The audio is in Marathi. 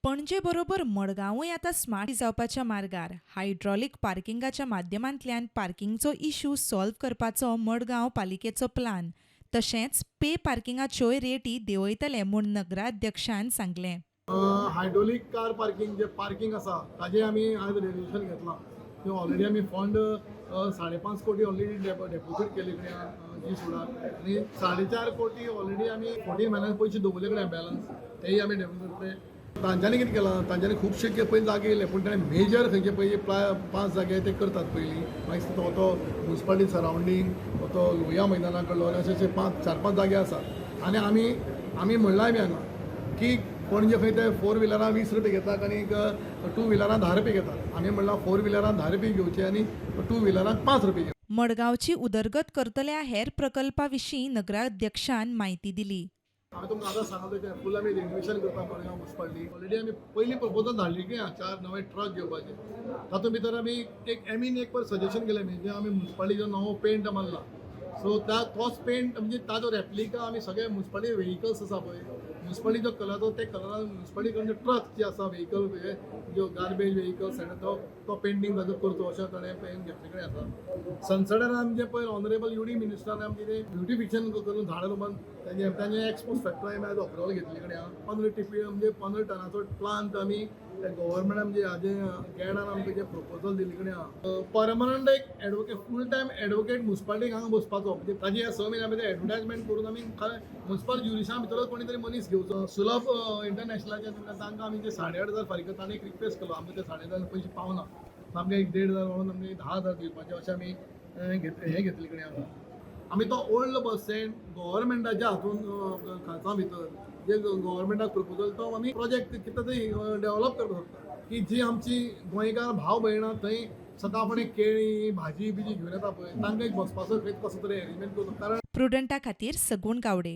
पणजे बरोबर मडगांवूय आता स्मार्ट जावपाच्या मार्गार हायड्रॉलिक पार्किंगाच्या माध्यमांतल्यान पार्किंगचो इश्यू सॉल्व करपाचो मडगांव पालिकेचो प्लान. तशेंच पे पार्किंगाच्योय रेटी देंवयतले म्हूण नगराध्यक्षान सांगलें. हायड्रोलिक कार पार्किंग जे पार्किंग आसा ताजें आमी आज रेजोल्युशन घेतलां. ते ऑलरेडी आमी फंड 5.5 कोटी ऑलरेडी डेपोजीट केले कडेन जी सुडाक आनी 4.5 कोटी ऑलरेडी आमी 14 म्हयन्यान पयशे दवरले कडेन बॅलन्स तेय आमी डेपोजीट करतले. तांच्यांनी कितें केलां, तांच्यांनी खुबशे पयलीं जागे येयले पूण ताणें मेजर खंयचे पयलीं 5 जागे ते करतात पयलीं. मागीर तो म्युन्सिपालिटी सरावंडींग तो लोहिया मैदाना कडलो अशे 4-5 जागे आसात. आनी आमी म्हणलां बी हांगा की पणजे खंय ते 4 व्हिलरां 20 रुपये घेतात आनी 2 व्हिलरां 10 रुपये घेतात. आमी म्हणलां 4 व्हिलरां 10 रुपये घेवचे आनी 2 व्हिलरांक 5 रुपये घेवचे. मडगांवची उदरगत करतल्या हेर प्रकल्पा विशीं नगराध्यक्षान म्हायती दिली. हांवें तुमकां आतां सांगलें तें फूल आमी रिनोवेशन करता मडगांव म्युन्सिपालिटी. ऑलरेडी आमी पयलीं प्रपोजल धाडली की 4 नवे ट्रक घेवपाचे. तातूंत भितर आमी एक पर सजेशन केलें म्हणजे आमी म्युन्सिपालिटीचो नवो पेंट मारला. सो तोच पेंट म्हणजे ताजो रेप्लिका आमी सगळे म्युन्सिपालिटी व्हेहिकल्स आसा पळय म्युन्सिपालिटीचो कलर ते कलरान म्युन्सिपालिटी कडचे ट्रक जे आसा व्हेहिकल ज्यो गार्बेज व्हेहिकल्स तो पेंटींग ताजो करचो अशें ताणें पेंट घेतले कडेन आसा. सनसेडार आमचे पयर ऑनरेबल युडी मिनिस्टरान आमचे ते ब्युटिफिकेशन करून झाडां रोवन तांचे एक्सपोज फॅक्टरी आमी आज अप्रुवल घेतले कडेन आहा. 15 टिपी म्हणजे 15 टनाचो प्लांट आमी गव्हर्मेंट म्हणजे हाजे कॅडान आमकां जे प्रपोजल दिल्ले कडेन आहा. परमनंट एक एडवोकेट फूल टायम एडवोकेट म्युन्सिपालिटीक हांगा बसपाचो म्हणजे ताजी 6 म्हयन्या भितर एडवर्टायजमेंट करून आमी म्युन्सिपल ज्युरिशा भितरच कोणी तरी मनीस घेवचो. सुलभ इंटरनॅशनलाचे तांकां आमी ते 8,500 फारीक करता आनी एक रिक्वेस्ट केलो आमकां ते 8,500 पयशे पावना आमकां 1,500 म्हणून आमी 10,000 दिवपाचे अशें आमी हे घेतले कडेन आसा. आमी तो ओल्ड बस स्टँड गव्हर्मेंटाच्या हातून खाचा भितर जे गव्हर्मेंटाक प्रपोजल तो आमी प्रोजेक्ट कितें तरी डेव्हलप करपाक सोदता की जी आमची गोंयकार भाव भयणां थंय सकाळ फुडें केळी भाजी बिजी घेवन येता पळय तांकां एक बसपाचो कसो तरी अरेंजमेंट करता. कारण प्रुडंटा खातीर सगूण गावडे.